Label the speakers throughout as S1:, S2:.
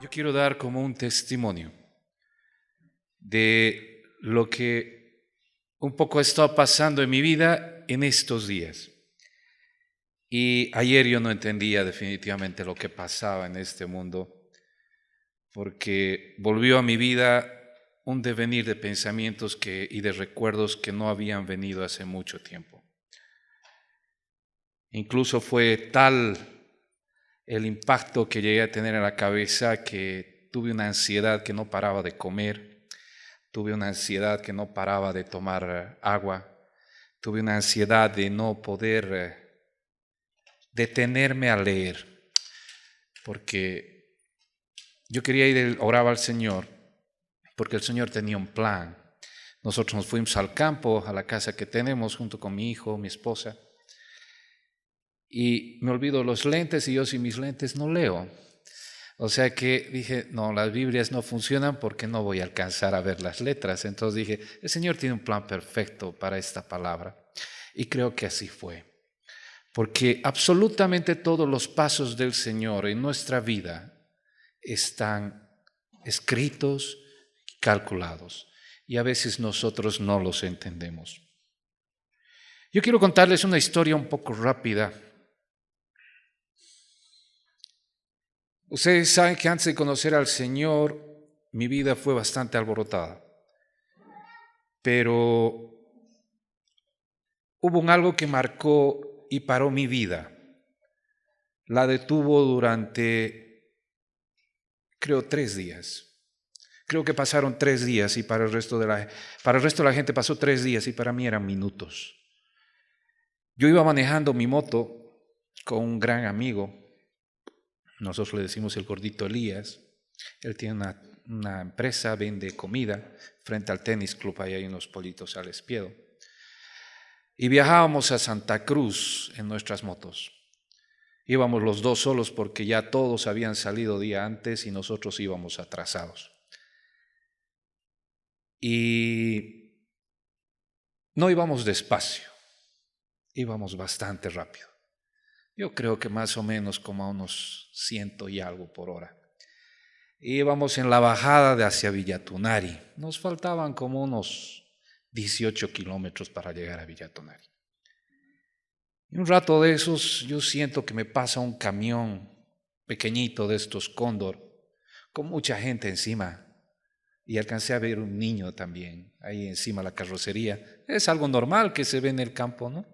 S1: Yo quiero dar como un testimonio de lo que un poco ha estado pasando en mi vida en estos días. Y ayer yo no entendía definitivamente lo que pasaba en este mundo, porque volvió a mi vida un devenir de pensamientos y de recuerdos que no habían venido hace mucho tiempo. Incluso fue tal el impacto que llegué a tener en la cabeza que tuve una ansiedad que no paraba de comer, tuve una ansiedad que no paraba de tomar agua, tuve una ansiedad de no poder detenerme a leer, porque yo quería ir, oraba al Señor, porque el Señor tenía un plan. Nosotros nos fuimos al campo, a la casa que tenemos, junto con mi hijo, mi esposa, y me olvido los lentes y yo sin mis lentes no leo. O sea que dije, no, las Biblias no funcionan porque no voy a alcanzar a ver las letras. Entonces dije, el Señor tiene un plan perfecto para esta palabra. Y creo que así fue. Porque absolutamente todos los pasos del Señor en nuestra vida están escritos, calculados. Y a veces nosotros no los entendemos. Yo quiero contarles una historia un poco rápida. Ustedes saben que antes de conocer al Señor, mi vida fue bastante alborotada. Pero hubo algo que marcó y paró mi vida. La detuvo durante, creo, 3 días. Creo que pasaron 3 días y para el resto de la gente pasó 3 días y para mí eran minutos. Yo iba manejando mi moto con un gran amigo. Nosotros le decimos el gordito Elías. Él tiene una empresa, vende comida frente al tenis club, ahí hay unos pollitos al espiedo. Y viajábamos a Santa Cruz en nuestras motos. Íbamos los dos solos porque ya todos habían salido día antes y nosotros íbamos atrasados. Y no íbamos despacio, íbamos bastante rápido. Yo creo que más o menos como a unos 100 y algo por hora. Íbamos en la bajada de hacia Villatunari. Nos faltaban como unos 18 kilómetros para llegar a Villatunari. Y un rato de esos yo siento que me pasa un camión pequeñito de estos Cóndor con mucha gente encima. Y alcancé a ver un niño también ahí encima de la carrocería. Es algo normal que se ve en el campo, ¿no?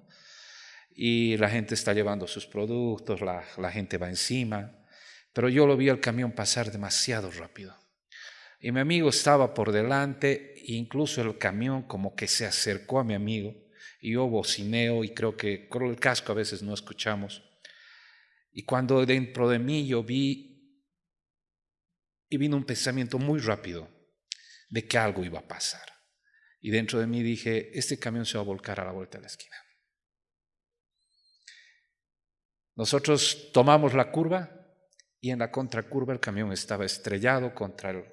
S1: Y la gente está llevando sus productos, la gente va encima. Pero yo lo vi al camión pasar demasiado rápido. Y mi amigo estaba por delante, e incluso el camión como que se acercó a mi amigo. Y yo bocineo y creo que con el casco a veces no escuchamos. Y cuando dentro de mí yo vi, y vino un pensamiento muy rápido de que algo iba a pasar. Y dentro de mí dije, este camión se va a volcar a la vuelta de la esquina. Nosotros tomamos la curva y en la contracurva el camión estaba estrellado contra el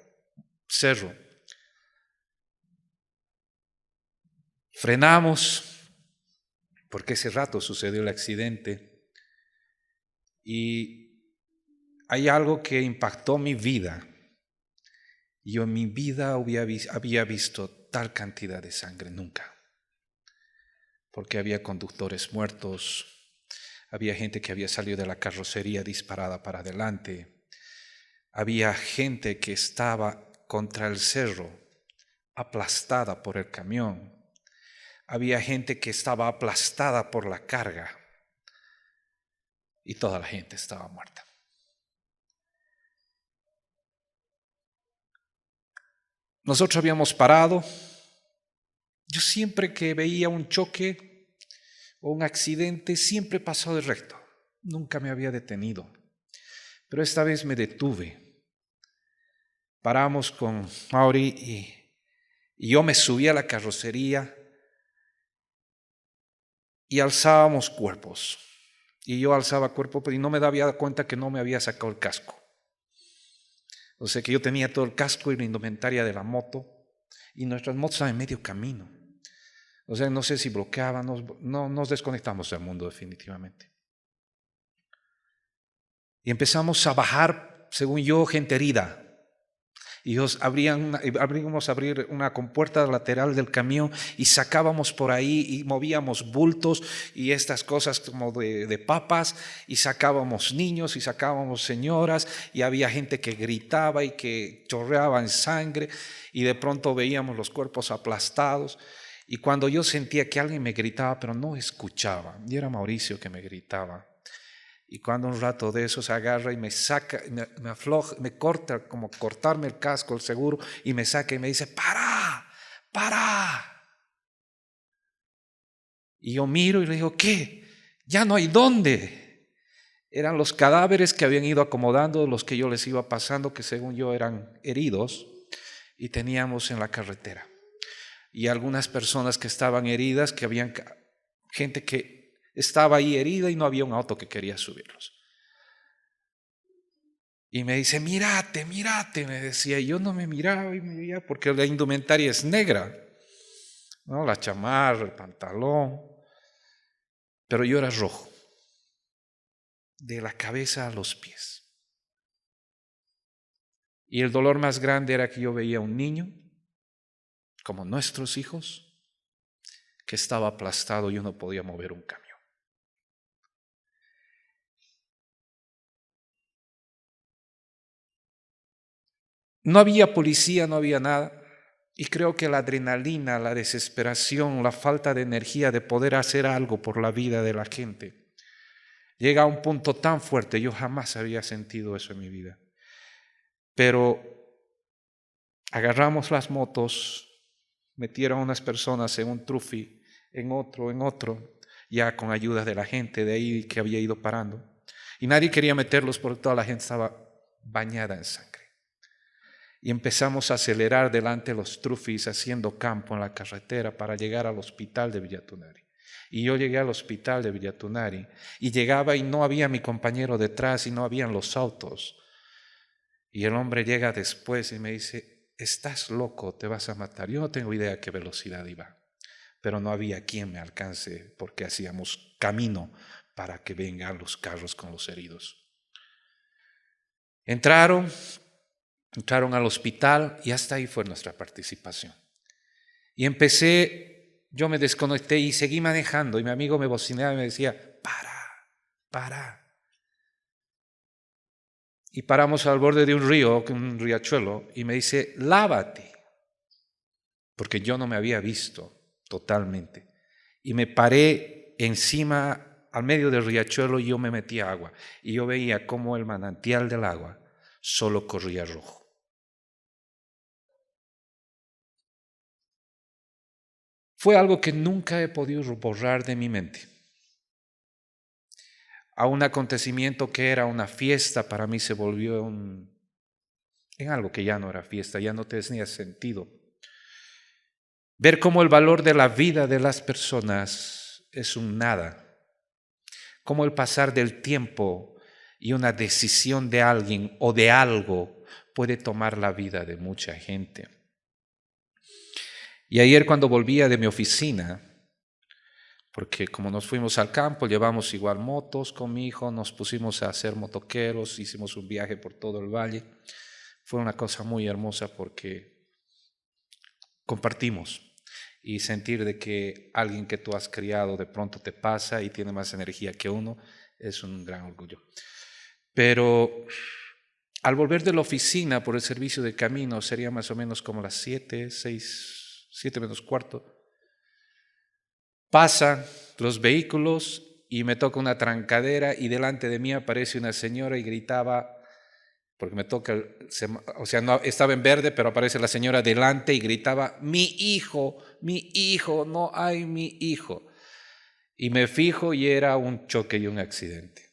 S1: cerro. Frenamos, porque ese rato sucedió el accidente. Y hay algo que impactó mi vida. Yo en mi vida había visto tal cantidad de sangre nunca. Porque había conductores muertos, había gente que había salido de la carrocería disparada para adelante, había gente que estaba contra el cerro, aplastada por el camión, había gente que estaba aplastada por la carga y toda la gente estaba muerta. Nosotros habíamos parado. Yo siempre que veía un choque o un accidente, siempre pasaba de recto. Nunca me había detenido. Pero esta vez me detuve. Paramos con Mauri y yo me subí a la carrocería y alzábamos cuerpos. Y yo alzaba cuerpo, pero no me daba cuenta que no me había sacado el casco. O sea que yo tenía todo el casco y la indumentaria de la moto y nuestras motos estaban en medio camino. O sea, no sé si bloqueábamos, no nos desconectamos del mundo definitivamente. Y empezamos a bajar según yo, gente herida. Y ellos abríamos abrir una compuerta lateral del camión y sacábamos por ahí y movíamos bultos y estas cosas como de papas, y sacábamos niños y sacábamos señoras, y había gente que gritaba y que chorreaba en sangre, y de pronto veíamos los cuerpos aplastados. Y cuando yo sentía que alguien me gritaba pero no escuchaba, y era Mauricio que me gritaba, y cuando un rato de eso se agarra y me saca, me afloja, me corta, como cortarme el casco, el seguro, y me saca y me dice, ¡para! ¡Para! Y yo miro y le digo, ¿qué? Ya no hay dónde. Eran los cadáveres que habían ido acomodando, los que yo les iba pasando, que según yo eran heridos, y teníamos en la carretera. Y algunas personas que estaban heridas, que habían gente que estaba ahí herida y no había un auto que quería subirlos. Y me dice, mírate, mírate, me decía. Y yo no me miraba y me veía porque la indumentaria es negra, ¿no? La chamarra, el pantalón. Pero yo era rojo, de la cabeza a los pies. Y el dolor más grande era que yo veía un niño, como nuestros hijos, que estaba aplastado y yo no podía mover un camión. No había policía, no había nada. Y creo que la adrenalina, la desesperación, la falta de energía de poder hacer algo por la vida de la gente, llega a un punto tan fuerte. Yo jamás había sentido eso en mi vida. Pero agarramos las motos, metieron a unas personas en un trufi, en otro, ya con ayuda de la gente de ahí que había ido parando. Y nadie quería meterlos porque toda la gente estaba bañada en sangre. Y empezamos a acelerar delante de los trufis, haciendo campo en la carretera para llegar al hospital de Villatunari. Y yo llegué al hospital de Villatunari y llegaba y no había mi compañero detrás y no habían los autos. Y el hombre llega después y me dice, estás loco, te vas a matar. Yo no tengo idea a qué velocidad iba, pero no había quien me alcance porque hacíamos camino para que vengan los carros con los heridos. Entraron al hospital y hasta ahí fue nuestra participación. Y yo me desconecté y seguí manejando y mi amigo me bocineaba y me decía, para. Y paramos al borde de un río, un riachuelo, y me dice, lávate, porque yo no me había visto totalmente. Y me paré encima, al medio del riachuelo, y yo me metí a agua. Y yo veía cómo el manantial del agua solo corría rojo. Fue algo que nunca he podido borrar de mi mente. A un acontecimiento que era una fiesta, para mí se volvió en algo que ya no era fiesta, ya no tenía sentido. Ver cómo el valor de la vida de las personas es un nada. Cómo el pasar del tiempo y una decisión de alguien o de algo puede tomar la vida de mucha gente. Y ayer cuando volvía de mi oficina, porque como nos fuimos al campo, llevamos igual motos con mi hijo, nos pusimos a hacer motoqueros, hicimos un viaje por todo el valle. Fue una cosa muy hermosa porque compartimos y sentir de que alguien que tú has criado de pronto te pasa y tiene más energía que uno es un gran orgullo. Pero al volver de la oficina por el servicio de camino, sería más o menos como las 7 menos cuarto, pasan los vehículos y me toca una trancadera y delante de mí aparece una señora y gritaba, porque me toca, no estaba en verde, pero aparece la señora delante y gritaba, mi hijo, no hay mi hijo. Y me fijo y era un choque y un accidente.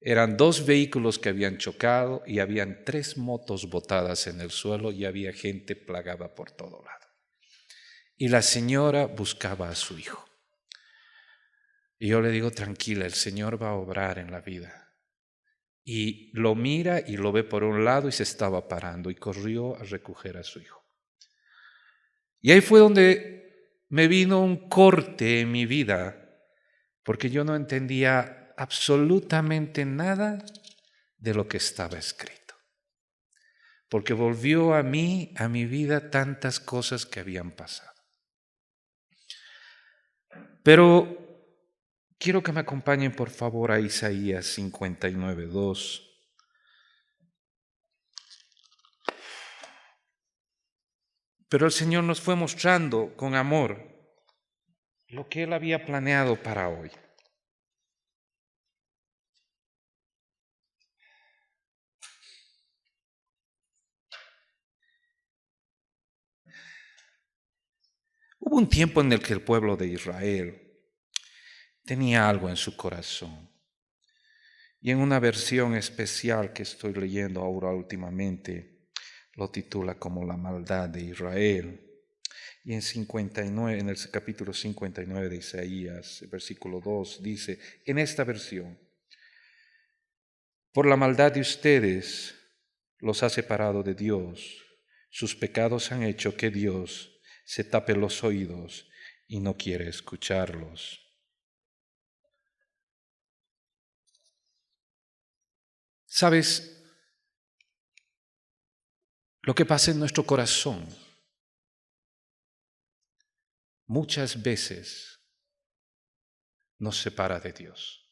S1: Eran 2 vehículos que habían chocado y habían 3 motos botadas en el suelo y había gente plagada por todo lado. Y la señora buscaba a su hijo. Y yo le digo, tranquila, el Señor va a obrar en la vida. Y lo mira y lo ve por un lado y se estaba parando y corrió a recoger a su hijo. Y ahí fue donde me vino un corte en mi vida, porque yo no entendía absolutamente nada de lo que estaba escrito. Porque volvió a mí, a mi vida, tantas cosas que habían pasado. Pero quiero que me acompañen, por favor, a Isaías 59:2. Pero el Señor nos fue mostrando con amor lo que Él había planeado para hoy. Hubo un tiempo en el que el pueblo de Israel tenía algo en su corazón. Y en una versión especial que estoy leyendo ahora últimamente, lo titula como La maldad de Israel. Y en el capítulo 59 de Isaías, versículo 2, dice, en esta versión, por la maldad de ustedes los ha separado de Dios. Sus pecados han hecho que Dios se tape los oídos y no quiere escucharlos. ¿Sabes? Lo que pasa en nuestro corazón muchas veces nos separa de Dios.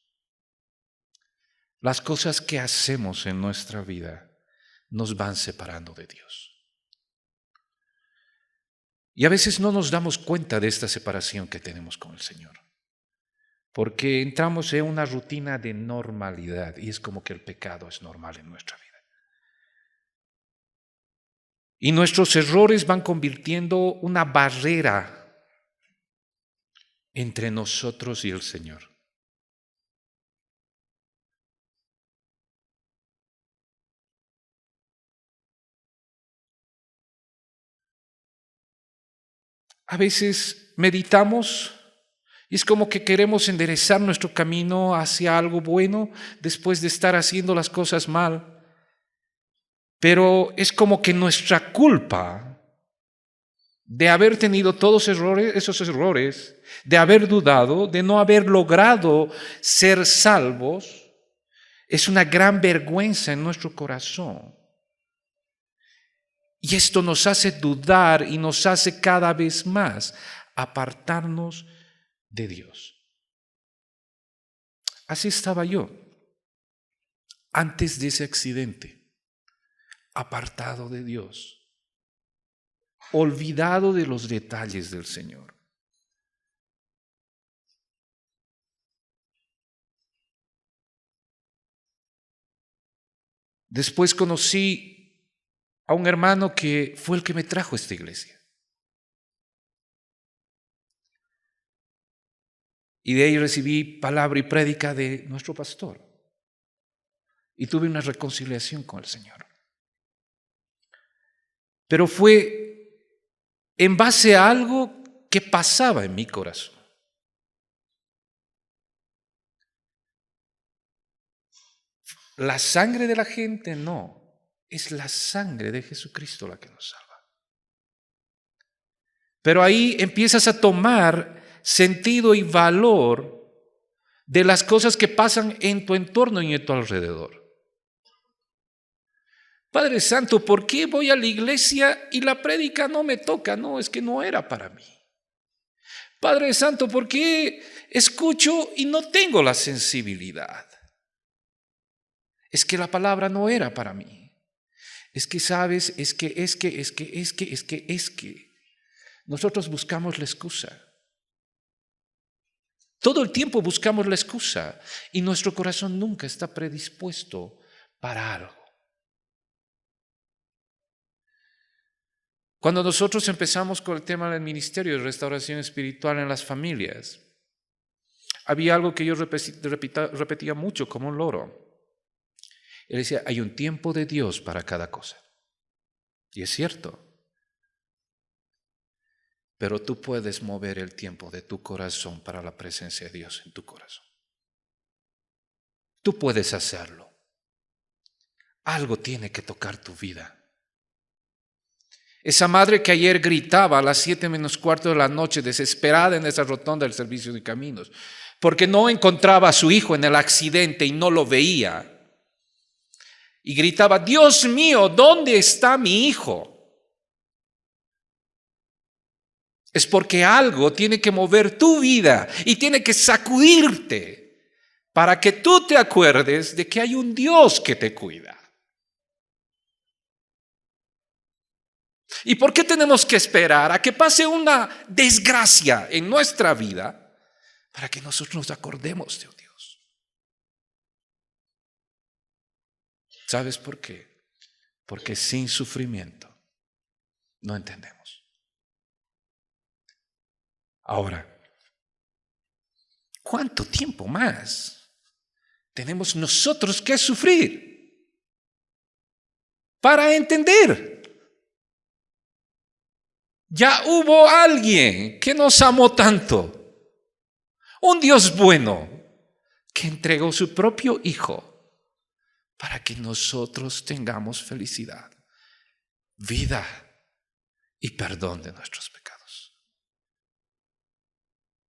S1: Las cosas que hacemos en nuestra vida nos van separando de Dios. Y a veces no nos damos cuenta de esta separación que tenemos con el Señor, porque entramos en una rutina de normalidad y es como que el pecado es normal en nuestra vida. Y nuestros errores van convirtiendo una barrera entre nosotros y el Señor. A veces meditamos y es como que queremos enderezar nuestro camino hacia algo bueno después de estar haciendo las cosas mal. Pero es como que nuestra culpa de haber tenido todos esos errores, de haber dudado, de no haber logrado ser salvos, es una gran vergüenza en nuestro corazón. Y esto nos hace dudar y nos hace cada vez más apartarnos de Dios. Así estaba yo antes de ese accidente, apartado de Dios, olvidado de los detalles del Señor. Después conocí a un hermano que fue el que me trajo a esta iglesia. Y de ahí recibí palabra y prédica de nuestro pastor. Y tuve una reconciliación con el Señor. Pero fue en base a algo que pasaba en mi corazón. La sangre de la gente no, es la sangre de Jesucristo la que nos salva. Pero ahí empiezas a tomar sentido y valor de las cosas que pasan en tu entorno y en tu alrededor. Padre Santo, ¿por qué voy a la iglesia y la prédica no me toca? No, es que no era para mí. Padre Santo, ¿por qué escucho y no tengo la sensibilidad? Es que la palabra no era para mí. Es que, ¿sabes? Es que. Nosotros buscamos la excusa. Todo el tiempo buscamos la excusa y nuestro corazón nunca está predispuesto para algo. Cuando nosotros empezamos con el tema del ministerio de restauración espiritual en las familias, había algo que yo repetía mucho como un loro. Él decía, hay un tiempo de Dios para cada cosa. Y es cierto. Pero tú puedes mover el tiempo de tu corazón para la presencia de Dios en tu corazón. Tú puedes hacerlo. Algo tiene que tocar tu vida. Esa madre que ayer gritaba a las 7:15 de la noche, desesperada en esa rotonda del servicio de caminos, porque no encontraba a su hijo en el accidente y no lo veía. y gritaba: Dios mío, ¿dónde está mi hijo? Es porque algo tiene que mover tu vida y tiene que sacudirte para que tú te acuerdes de que hay un Dios que te cuida. ¿Y por qué tenemos que esperar a que pase una desgracia en nuestra vida para que nosotros nos acordemos de un Dios? ¿Sabes por qué? Porque sin sufrimiento no entendemos. Ahora, ¿cuánto tiempo más tenemos nosotros que sufrir para entender? Ya hubo alguien que nos amó tanto, un Dios bueno, que entregó su propio Hijo para que nosotros tengamos felicidad, vida y perdón de nuestros pecados.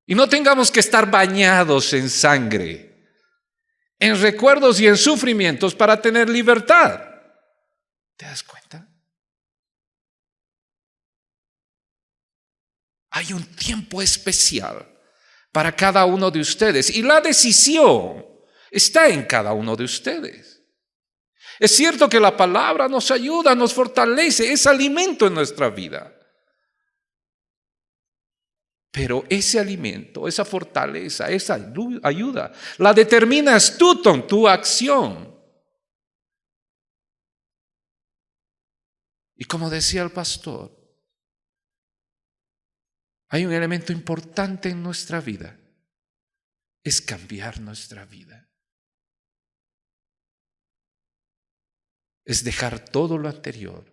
S1: Y no tengamos que estar bañados en sangre, en recuerdos y en sufrimientos para tener libertad. ¿Te das cuenta? Hay un tiempo especial para cada uno de ustedes y la decisión está en cada uno de ustedes. Es cierto que la palabra nos ayuda, nos fortalece, es alimento en nuestra vida. Pero ese alimento, esa fortaleza, esa ayuda, la determinas tú con tu acción. Y como decía el pastor, hay un elemento importante en nuestra vida, es cambiar nuestra vida. Es dejar todo lo anterior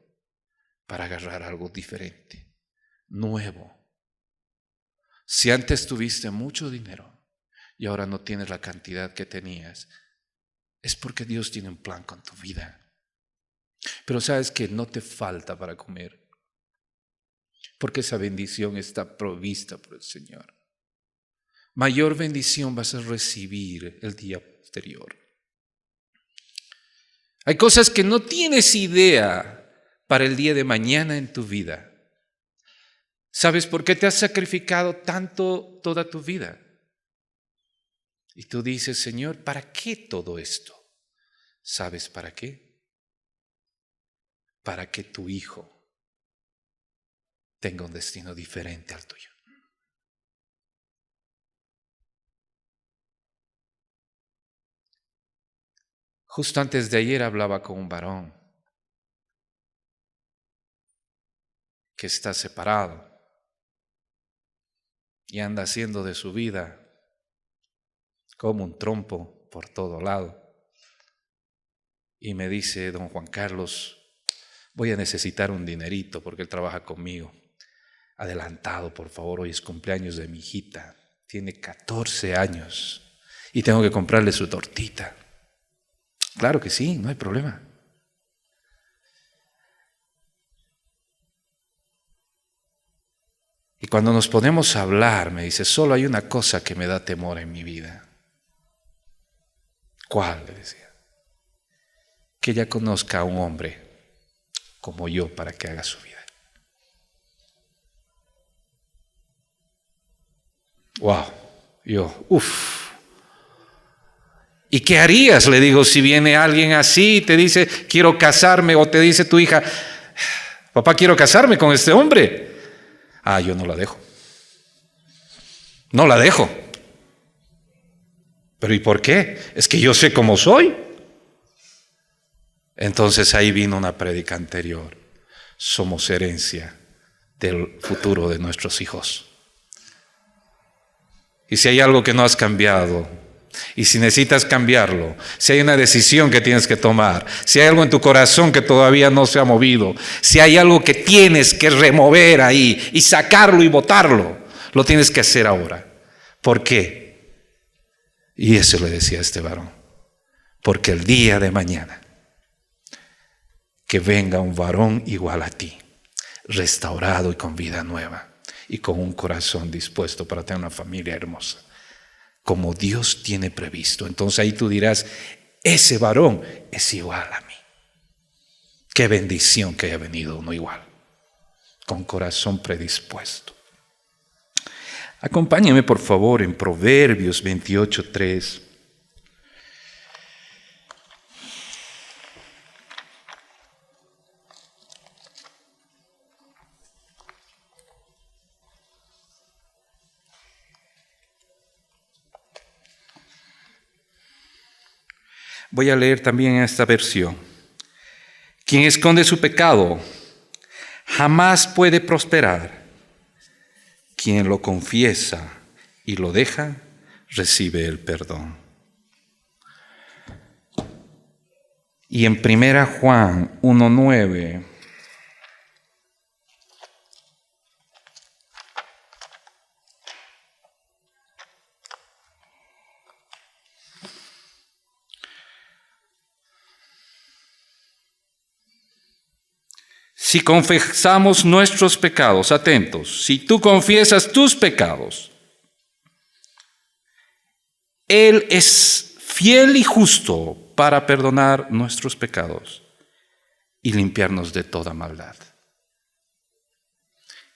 S1: para agarrar algo diferente, nuevo. Si antes tuviste mucho dinero y ahora no tienes la cantidad que tenías, es porque Dios tiene un plan con tu vida. Pero sabes que no te falta para comer, porque esa bendición está provista por el Señor. Mayor bendición vas a recibir el día posterior. Hay cosas que no tienes idea para el día de mañana en tu vida. ¿Sabes por qué te has sacrificado tanto toda tu vida? Y tú dices: Señor, ¿para qué todo esto? ¿Sabes para qué? Para que tu hijo tenga un destino diferente al tuyo. Justo antes de ayer hablaba con un varón que está separado y anda haciendo de su vida como un trompo por todo lado. Y me dice: don Juan Carlos, voy a necesitar un dinerito porque él trabaja conmigo. Adelantado, por favor, hoy es cumpleaños de mi hijita. Tiene 14 años y tengo que comprarle su tortita. Claro que sí, no hay problema. Y cuando nos ponemos a hablar, me dice: solo hay una cosa que me da temor en mi vida. ¿Cuál? Le decía. Que ella conozca a un hombre como yo para que haga su vida. Wow, ¿Y qué harías? Le digo, si viene alguien así y te dice: quiero casarme, o te dice tu hija: papá, quiero casarme con este hombre. Yo no la dejo. No la dejo. ¿Pero y por qué? Es que yo sé cómo soy. Entonces ahí vino una prédica anterior. Somos herencia del futuro de nuestros hijos. Y si hay algo que no has cambiado, y si necesitas cambiarlo, si hay una decisión que tienes que tomar, si hay algo en tu corazón que todavía no se ha movido, si hay algo que tienes que remover ahí y sacarlo y botarlo, lo tienes que hacer ahora. ¿Por qué? Y eso le decía a este varón: porque el día de mañana que venga un varón igual a ti, restaurado y con vida nueva y con un corazón dispuesto para tener una familia hermosa, como Dios tiene previsto. Entonces ahí tú dirás: ese varón es igual a mí. Qué bendición que haya venido uno igual, con corazón predispuesto. Acompáñame por favor en Proverbios 28:3. Voy a leer también esta versión. Quien esconde su pecado jamás puede prosperar. Quien lo confiesa y lo deja, recibe el perdón. Y en 1 Juan 1:9, si confesamos nuestros pecados, atentos, si tú confiesas tus pecados, Él es fiel y justo para perdonar nuestros pecados y limpiarnos de toda maldad.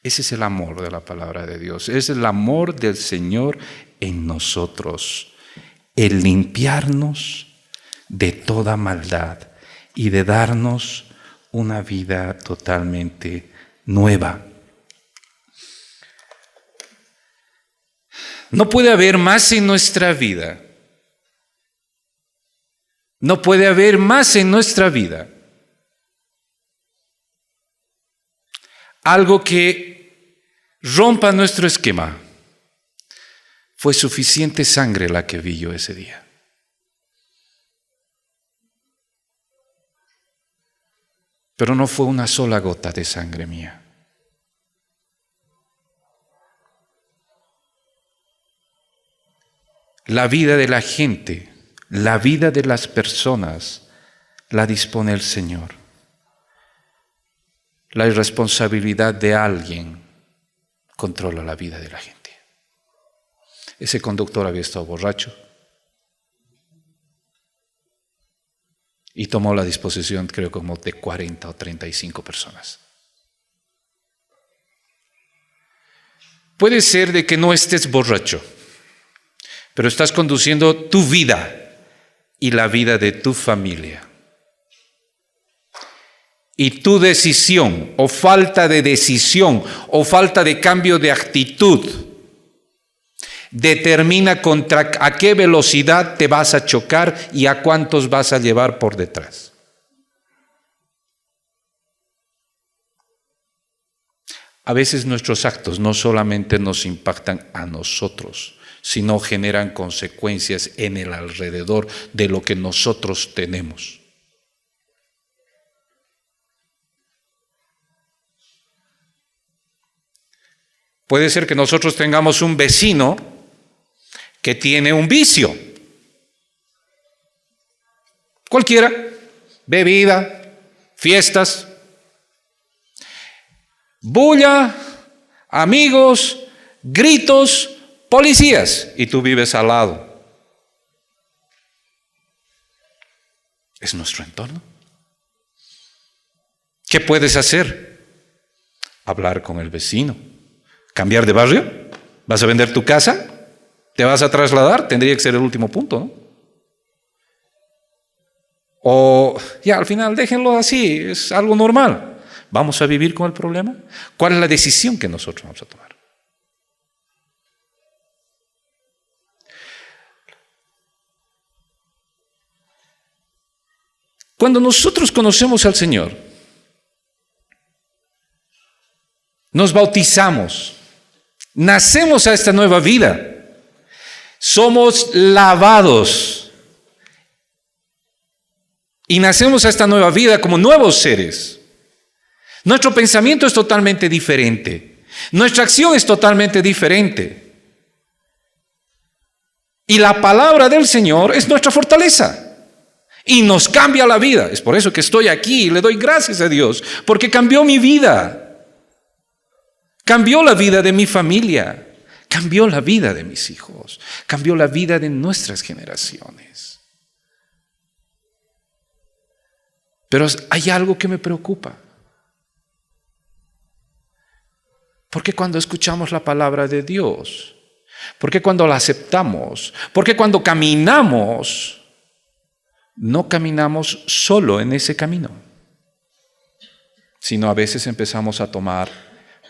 S1: Ese es el amor de la palabra de Dios, es el amor del Señor en nosotros, el limpiarnos de toda maldad y de darnos una vida totalmente nueva. No puede haber más en nuestra vida. No puede haber más en nuestra vida. Algo que rompa nuestro esquema. Fue suficiente sangre la que vi yo ese día. Pero no fue una sola gota de sangre mía. La vida de la gente, la vida de las personas, la dispone el Señor. La irresponsabilidad de alguien controla la vida de la gente. Ese conductor había estado borracho y tomó la disposición, creo, como de 40 o 35 personas. Puede ser de que no estés borracho, pero estás conduciendo tu vida y la vida de tu familia. Y tu decisión, o falta de decisión, o falta de cambio de actitud, determina contra a qué velocidad te vas a chocar y a cuántos vas a llevar por detrás. A veces nuestros actos no solamente nos impactan a nosotros, sino generan consecuencias en el alrededor de lo que nosotros tenemos. Puede ser que nosotros tengamos un vecino que tiene un vicio. Cualquiera, bebida, fiestas, bulla, amigos, gritos, policías, y tú vives al lado. Es nuestro entorno. ¿Qué puedes hacer? Hablar con el vecino. ¿Cambiar de barrio? ¿Vas a vender tu casa? ¿Te vas a trasladar? Tendría que ser el último punto, ¿no? O ya, al final déjenlo así, es algo normal. ¿Vamos a vivir con el problema? ¿Cuál es la decisión que nosotros vamos a tomar? Cuando nosotros conocemos al Señor, nos bautizamos, nacemos a esta nueva vida, somos lavados y nacemos a esta nueva vida como nuevos seres. Nuestro pensamiento es totalmente diferente, nuestra acción es totalmente diferente. Y la palabra del Señor es nuestra fortaleza y nos cambia la vida. Es por eso que estoy aquí y le doy gracias a Dios, porque cambió mi vida. Cambió la vida de mi familia, cambió la vida de mis hijos, cambió la vida de nuestras generaciones. Pero hay algo que me preocupa. Porque cuando escuchamos la palabra de Dios, porque cuando la aceptamos, porque cuando caminamos, no caminamos solo en ese camino, sino a veces empezamos a tomar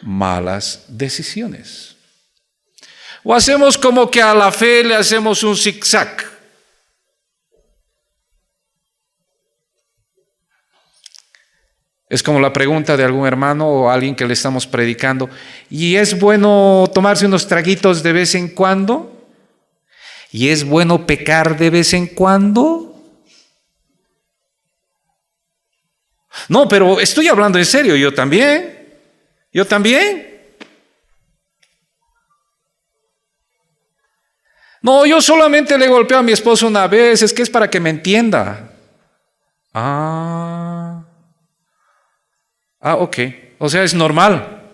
S1: malas decisiones. O hacemos como que a la fe le hacemos un zigzag. Es como la pregunta de algún hermano o alguien que le estamos predicando: ¿y es bueno tomarse unos traguitos de vez en cuando? ¿Y es bueno pecar de vez en cuando? No, pero estoy hablando en serio, yo también. No, yo solamente le golpeo a mi esposo una vez, es que es para que me entienda. Ok. O sea, es normal.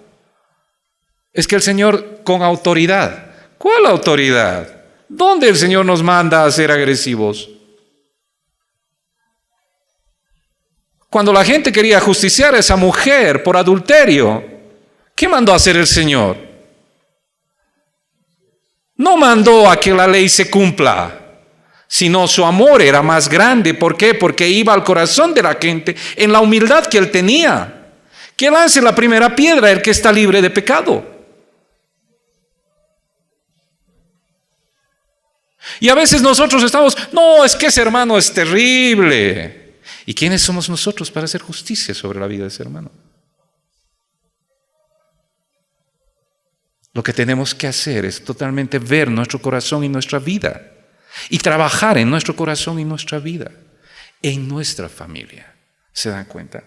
S1: Es que el Señor con autoridad. ¿Cuál autoridad? ¿Dónde el Señor nos manda a ser agresivos? Cuando la gente quería justiciar a esa mujer por adulterio, ¿qué mandó a hacer el Señor? No mandó a que la ley se cumpla, sino su amor era más grande. ¿Por qué? Porque iba al corazón de la gente en la humildad que él tenía. Que lance la primera piedra el que está libre de pecado. Y a veces nosotros estamos: no, es que ese hermano es terrible. ¿Y quiénes somos nosotros para hacer justicia sobre la vida de ese hermano? Lo que tenemos que hacer es totalmente ver nuestro corazón y nuestra vida, y trabajar en nuestro corazón y nuestra vida, en nuestra familia. ¿Se dan cuenta?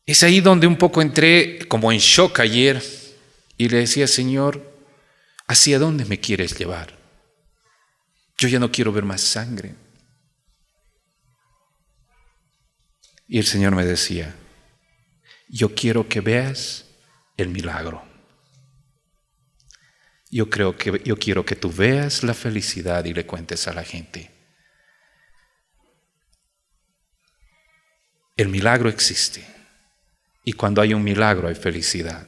S1: Es ahí donde un poco entré como en shock ayer y le decía: Señor, ¿hacia dónde me quieres llevar? Yo ya no quiero ver más sangre. Y el Señor me decía: yo quiero que veas el milagro. Yo quiero que tú veas la felicidad y le cuentes a la gente. El milagro existe. Y cuando hay un milagro hay felicidad.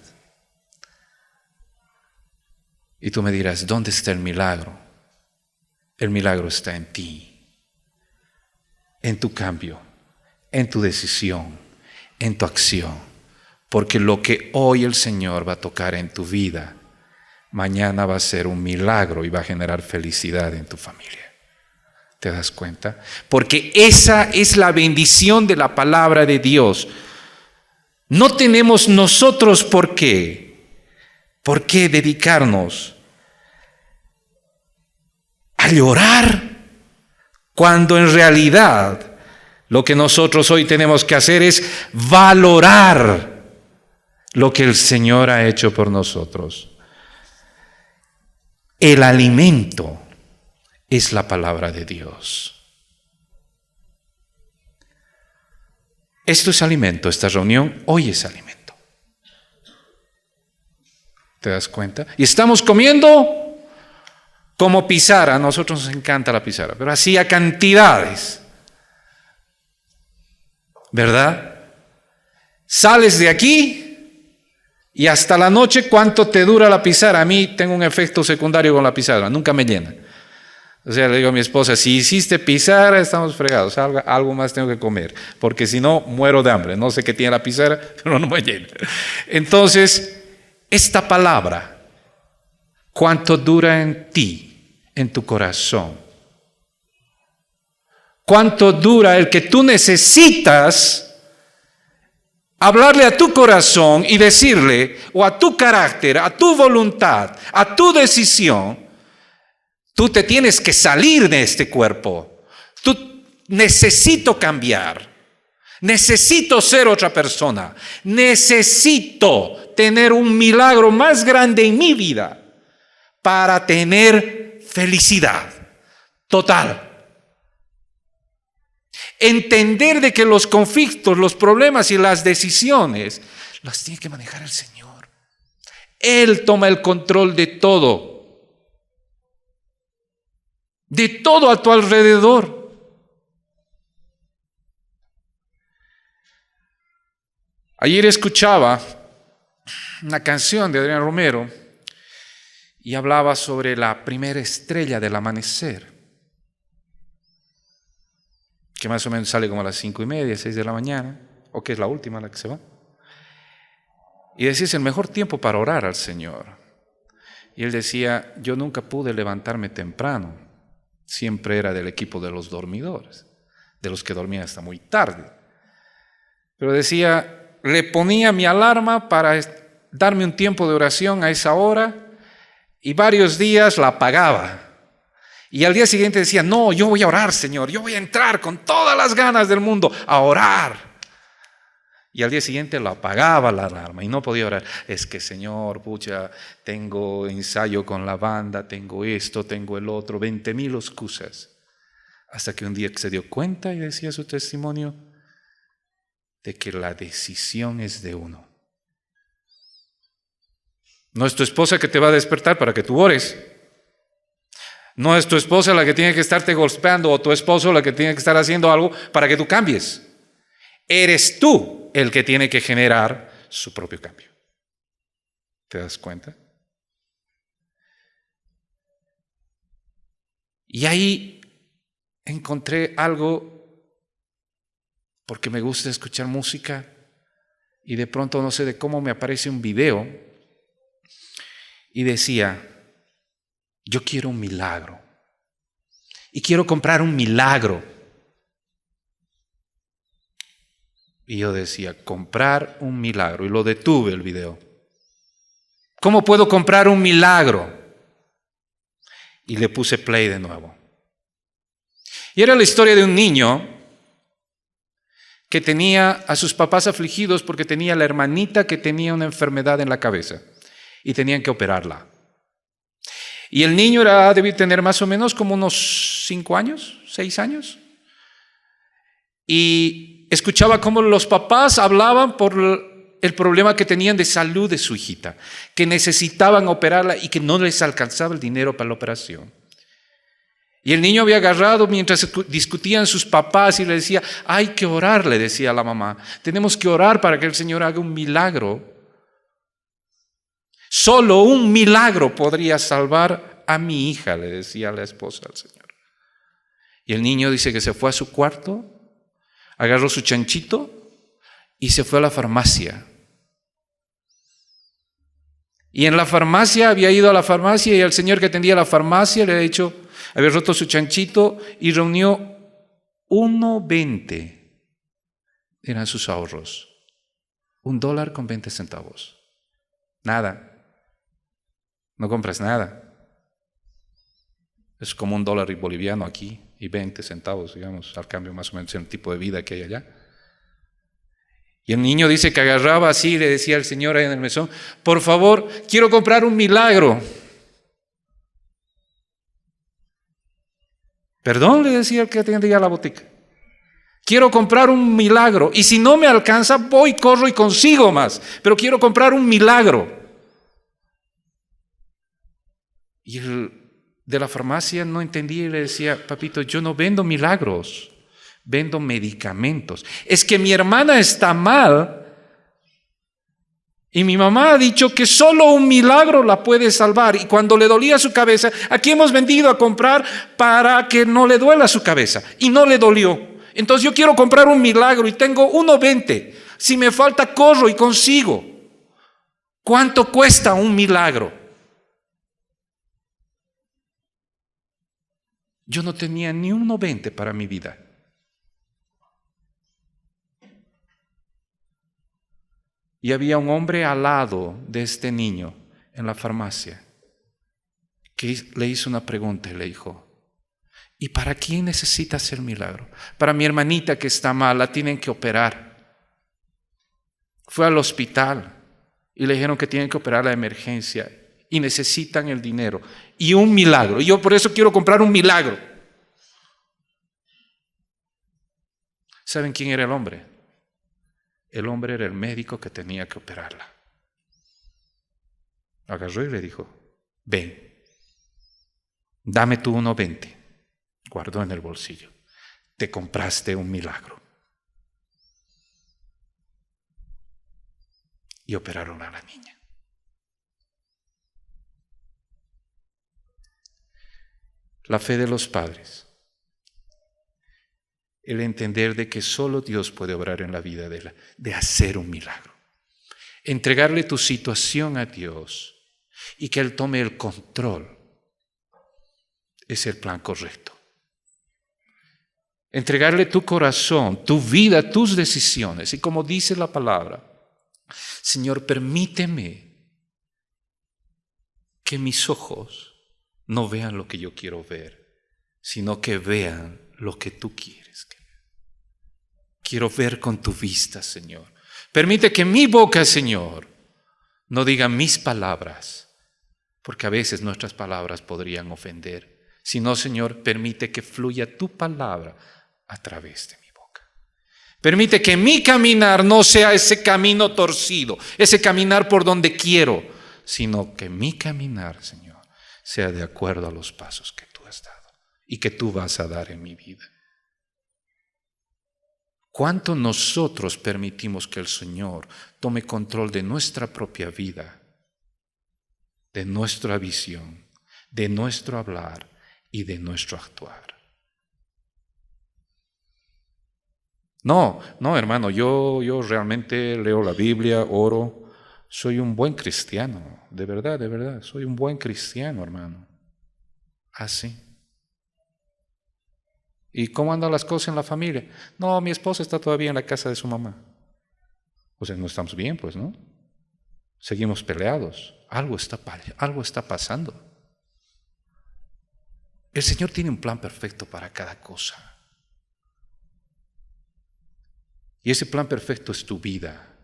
S1: Y tú me dirás: ¿dónde está el milagro? El milagro está en ti, en tu cambio, en tu decisión, en tu acción. Porque lo que hoy el Señor va a tocar en tu vida, mañana va a ser un milagro y va a generar felicidad en tu familia. ¿Te das cuenta? Porque esa es la bendición de la palabra de Dios. No tenemos nosotros por qué dedicarnos a llorar, cuando en realidad lo que nosotros hoy tenemos que hacer es valorar lo que el Señor ha hecho por nosotros. El alimento es la palabra de Dios. Esto es alimento, esta reunión hoy es alimento. ¿Te das cuenta? Y estamos comiendo como pizarra. A nosotros nos encanta la pizarra, pero así a cantidades. ¿Verdad? Sales de aquí y hasta la noche, ¿cuánto te dura la pizarra? A mí tengo un efecto secundario con la pizarra, nunca me llena. O sea, le digo a mi esposa: si hiciste pizarra, estamos fregados, algo más tengo que comer, porque si no, muero de hambre. No sé qué tiene la pizarra, pero no me llena. Entonces, esta palabra, ¿cuánto dura en ti, en tu corazón? ¿Cuánto dura el que tú necesitas hablarle a tu corazón y decirle, o a tu carácter, a tu voluntad, a tu decisión: tú te tienes que salir de este cuerpo. Necesito cambiar. Necesito ser otra persona. Necesito tener un milagro más grande en mi vida para tener felicidad total. Entender de que los conflictos, los problemas y las decisiones las tiene que manejar el Señor. Él toma el control de todo. De todo a tu alrededor. Ayer escuchaba una canción de Adrián Romero y hablaba sobre la primera estrella del amanecer, que más o menos sale como a las 5:30, 6 de la mañana, o que es la última la que se va. Y decía, es el mejor tiempo para orar al Señor. Y él decía, yo nunca pude levantarme temprano, siempre era del equipo de los dormidores, de los que dormían hasta muy tarde. Pero decía, le ponía mi alarma para darme un tiempo de oración a esa hora y varios días la apagaba. Y al día siguiente decía, no, yo voy a orar, Señor, yo voy a entrar con todas las ganas del mundo a orar. Y al día siguiente lo apagaba la alarma y no podía orar. Es que, Señor, pucha, tengo ensayo con la banda, tengo esto, tengo el otro, 20,000 excusas. Hasta que un día se dio cuenta y decía su testimonio de que la decisión es de uno. No es tu esposa que te va a despertar para que tú ores. No es tu esposa la que tiene que estarte golpeando o tu esposo la que tiene que estar haciendo algo para que tú cambies. Eres tú el que tiene que generar su propio cambio. ¿Te das cuenta? Y ahí encontré algo, porque me gusta escuchar música, y de pronto no sé de cómo me aparece un video, y decía, yo quiero un milagro, y quiero comprar un milagro. Y yo decía, comprar un milagro, y lo detuve el video. ¿Cómo puedo comprar un milagro? Y le puse play de nuevo. Y era la historia de un niño que tenía a sus papás afligidos porque tenía la hermanita que tenía una enfermedad en la cabeza y tenían que operarla. Y el niño debía tener más o menos como unos 5 años, 6 años. Y escuchaba cómo los papás hablaban por el problema que tenían de salud de su hijita, que necesitaban operarla y que no les alcanzaba el dinero para la operación. Y el niño había agarrado mientras discutían sus papás y le decía, hay que orar, le decía a la mamá, tenemos que orar para que el Señor haga un milagro. Solo un milagro podría salvar a mi hija, le decía la esposa al Señor. Y el niño dice que se fue a su cuarto, agarró su chanchito y se fue a la farmacia. Y en la farmacia, había ido a la farmacia y el señor que atendía la farmacia le había dicho, había roto su chanchito y reunió 1.20. Eran sus ahorros. $1.20. Nada. No compras nada. Es como $1 boliviano aquí y 20 centavos, digamos, al cambio más o menos en el tipo de vida que hay allá. Y el niño dice que agarraba así y le decía al señor ahí en el mesón, por favor, quiero comprar un milagro. Perdón, le decía el que atendía la botica. Quiero comprar un milagro y si no me alcanza, voy, corro y consigo más, pero quiero comprar un milagro. Y el de la farmacia no entendía y le decía, papito, yo no vendo milagros, vendo medicamentos. Es que mi hermana está mal y mi mamá ha dicho que solo un milagro la puede salvar. Y cuando le dolía su cabeza, aquí hemos venido a comprar para que no le duela su cabeza. Y no le dolió. Entonces yo quiero comprar un milagro y tengo 1.20. Si me falta, corro y consigo. ¿Cuánto cuesta un milagro? Yo no tenía ni 1.20 para mi vida. Y había un hombre al lado de este niño en la farmacia que le hizo una pregunta y le dijo, ¿y para quién necesitas el milagro? Para mi hermanita que está mal, la tienen que operar. Fue al hospital y le dijeron que tienen que operar la emergencia y necesitan el dinero y un milagro. Y yo por eso quiero comprar un milagro. ¿Saben quién era el hombre? El hombre era el médico que tenía que operarla. Agarró y le dijo, ven, dame tú 1.20. Guardó en el bolsillo. Te compraste un milagro. y operaron a la niña. La fe de los padres. El entender de que solo Dios puede obrar en la vida de hacer un milagro. Entregarle tu situación a Dios y que Él tome el control es el plan correcto. Entregarle tu corazón, tu vida, tus decisiones. Y como dice la palabra, Señor, permíteme que mis ojos no vean lo que yo quiero ver, sino que vean lo que tú quieres que vean. Quiero ver con tu vista, Señor. Permite que mi boca, Señor, no diga mis palabras, porque a veces nuestras palabras podrían ofender. Sino, Señor, permite que fluya tu palabra a través de mi boca. Permite que mi caminar no sea ese camino torcido, ese caminar por donde quiero, sino que mi caminar, Señor, sea de acuerdo a los pasos que tú has dado y que tú vas a dar en mi vida. ¿Cuánto nosotros permitimos que el Señor tome control de nuestra propia vida, de nuestra visión, de nuestro hablar y de nuestro actuar? No, hermano, yo realmente leo la Biblia, oro, soy un buen cristiano, de verdad, soy un buen cristiano, hermano. Así. ¿Y cómo andan las cosas en la familia? No, mi esposa está todavía en la casa de su mamá. O sea, no estamos bien, pues, ¿no? Seguimos peleados. Algo está pasando. El Señor tiene un plan perfecto para cada cosa. Y ese plan perfecto es tu vida.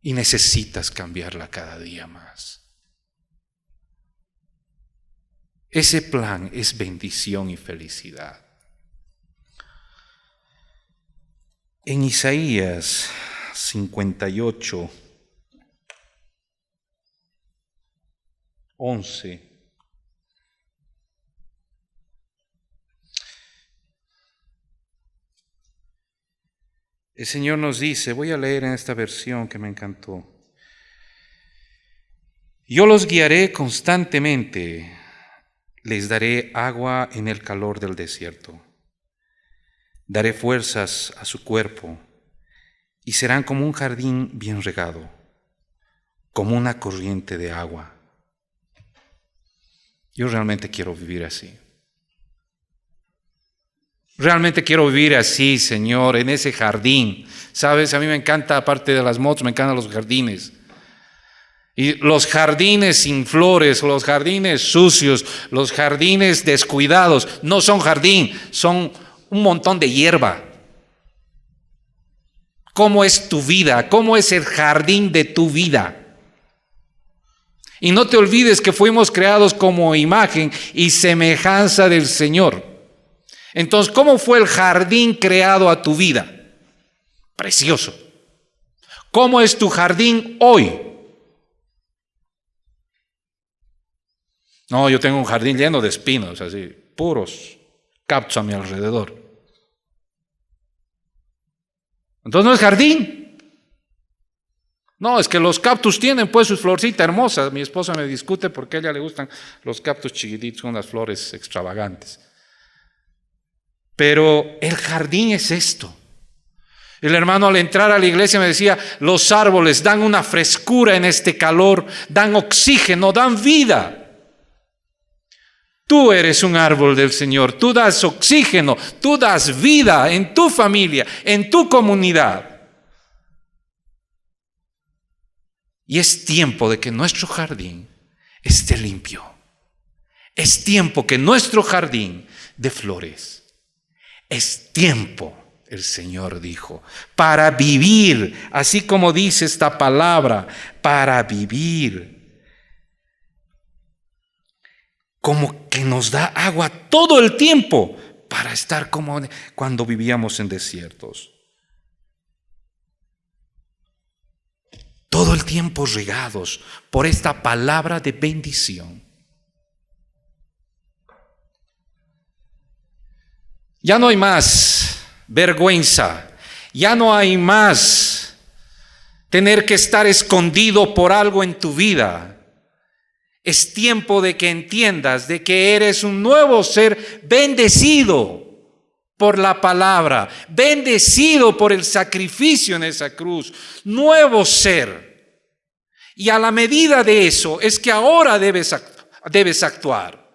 S1: Y necesitas cambiarla cada día más. Ese plan es bendición y felicidad. En Isaías 58, 11. El Señor nos dice, voy a leer en esta versión que me encantó. Yo los guiaré constantemente, les daré agua en el calor del desierto. Daré fuerzas a su cuerpo y serán como un jardín bien regado, como una corriente de agua. Yo realmente quiero vivir así. Realmente quiero vivir así, Señor, en ese jardín. ¿Sabes? A mí me encanta, aparte de las motos, me encantan los jardines. Y los jardines sin flores, los jardines sucios, los jardines descuidados, no son jardín, son un montón de hierba. ¿Cómo es tu vida? ¿Cómo es el jardín de tu vida? Y no te olvides que fuimos creados como imagen y semejanza del Señor. Entonces, ¿cómo fue el jardín creado a tu vida? Precioso. ¿Cómo es tu jardín hoy? No, yo tengo un jardín lleno de espinos, así, puros cactus a mi alrededor. Entonces no es jardín. No, es que los cactus tienen pues sus florcitas hermosas. Mi esposa me discute porque a ella le gustan los cactus chiquititos con unas flores extravagantes. Pero el jardín es esto. El hermano al entrar a la iglesia me decía, los árboles dan una frescura en este calor, dan oxígeno, dan vida. Tú eres un árbol del Señor, tú das oxígeno, tú das vida en tu familia, en tu comunidad. Y es tiempo de que nuestro jardín esté limpio. Es tiempo que nuestro jardín dé flores. Es tiempo, el Señor dijo, para vivir, así como dice esta palabra, para vivir. Como que nos da agua todo el tiempo para estar como cuando vivíamos en desiertos. Todo el tiempo regados por esta palabra de bendición. Ya no hay más vergüenza, ya no hay más tener que estar escondido por algo en tu vida. Es tiempo de que entiendas de que eres un nuevo ser bendecido por la palabra, bendecido por el sacrificio en esa cruz, nuevo ser. Y a la medida de eso es que ahora debes actuar.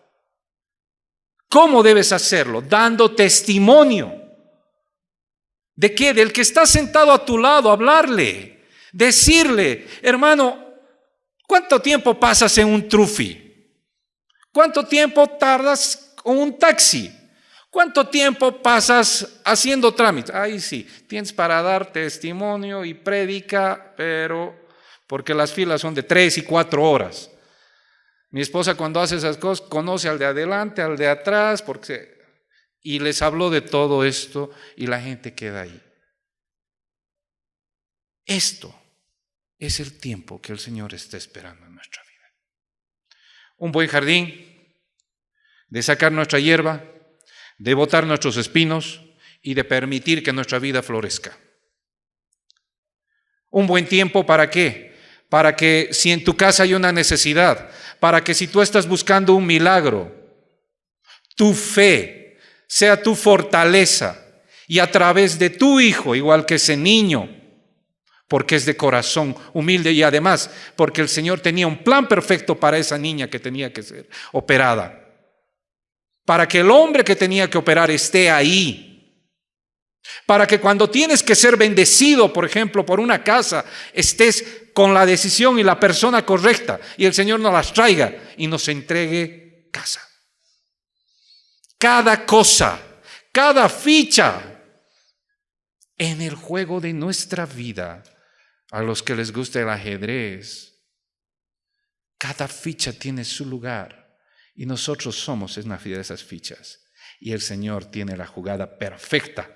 S1: ¿Cómo debes hacerlo? Dando testimonio. ¿De qué? Del que está sentado a tu lado, hablarle, decirle, hermano, ¿cuánto tiempo pasas en un trufi? ¿Cuánto tiempo tardas con un taxi? ¿Cuánto tiempo pasas haciendo trámites? Ahí sí, tienes para dar testimonio y prédica, pero porque las filas son de 3 y 4 horas. Mi esposa cuando hace esas cosas conoce al de adelante, al de atrás, y les habló de todo esto y la gente queda ahí. Esto es el tiempo que el Señor está esperando en nuestra vida. Un buen jardín, de sacar nuestra hierba, de botar nuestros espinos y de permitir que nuestra vida florezca. Un buen tiempo, ¿para qué? Para que si en tu casa hay una necesidad, para que si tú estás buscando un milagro, tu fe sea tu fortaleza y a través de tu hijo, igual que ese niño, porque es de corazón humilde y además porque el Señor tenía un plan perfecto para esa niña que tenía que ser operada. Para que el hombre que tenía que operar esté ahí. Para que cuando tienes que ser bendecido, por ejemplo, por una casa, estés con la decisión y la persona correcta y el Señor nos las traiga y nos entregue casa. Cada cosa, cada ficha en el juego de nuestra vida, a los que les gusta el ajedrez, cada ficha tiene su lugar. Y nosotros somos una de esas fichas. Y el Señor tiene la jugada perfecta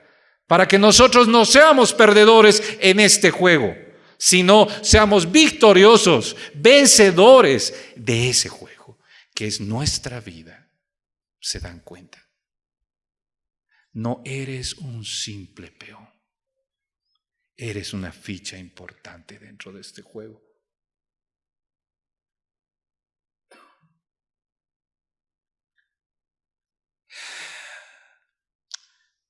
S1: para que nosotros no seamos perdedores en este juego, sino seamos victoriosos, vencedores de ese juego, que es nuestra vida. ¿Se dan cuenta? No eres un simple peón. Eres una ficha importante dentro de este juego.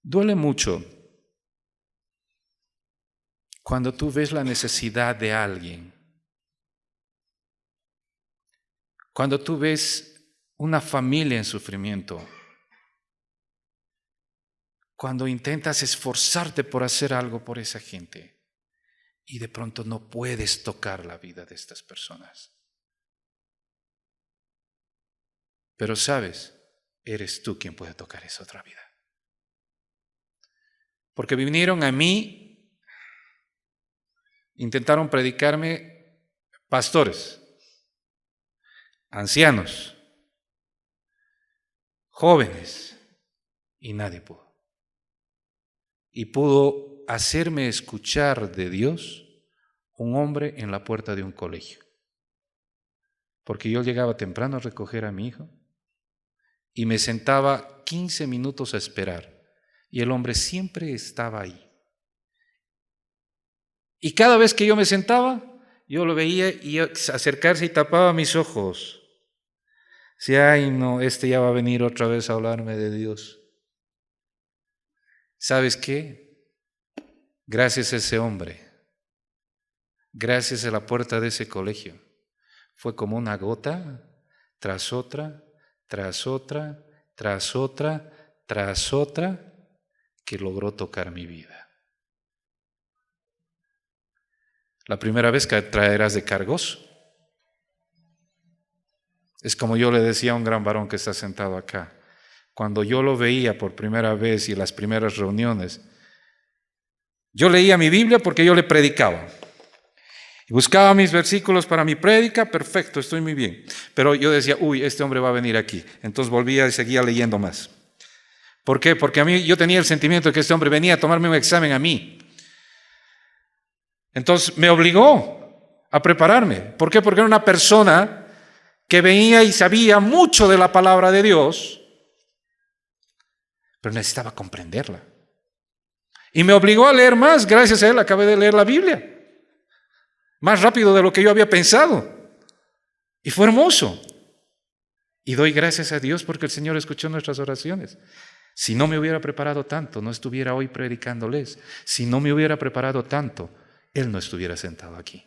S1: Duele mucho cuando tú ves la necesidad de alguien, cuando tú ves una familia en sufrimiento, cuando intentas esforzarte por hacer algo por esa gente y de pronto no puedes tocar la vida de estas personas. Pero sabes, eres tú quien puede tocar esa otra vida. Porque vinieron a mí, intentaron predicarme pastores, ancianos, jóvenes, y nadie pudo. Y pudo hacerme escuchar de Dios un hombre en la puerta de un colegio. Porque yo llegaba temprano a recoger a mi hijo y me sentaba 15 minutos a esperar. Y el hombre siempre estaba ahí. Y cada vez que yo me sentaba, yo lo veía y acercarse y tapaba mis ojos. Decía, ay no, ya va a venir otra vez a hablarme de Dios. ¿Sabes qué? Gracias a ese hombre, gracias a la puerta de ese colegio, fue como una gota tras otra, tras otra, tras otra, tras otra, que logró tocar mi vida. La primera vez que traerás de cargos. Es como yo le decía a un gran varón que está sentado acá. Cuando yo lo veía por primera vez y las primeras reuniones, yo leía mi Biblia porque yo le predicaba. Y buscaba mis versículos para mi prédica, perfecto, estoy muy bien. Pero yo decía, uy, este hombre va a venir aquí. Entonces volvía y seguía leyendo más. ¿Por qué? Porque a mí yo tenía el sentimiento de que este hombre venía a tomarme un examen a mí. Entonces me obligó a prepararme. ¿Por qué? Porque era una persona que venía y sabía mucho de la palabra de Dios, pero necesitaba comprenderla. Y me obligó a leer más. Gracias a él acabé de leer la Biblia. más rápido de lo que yo había pensado. Y fue hermoso. Y doy gracias a Dios porque el Señor escuchó nuestras oraciones. Si no me hubiera preparado tanto, no estuviera hoy predicándoles. Si no me hubiera preparado tanto, Él no estuviera sentado aquí.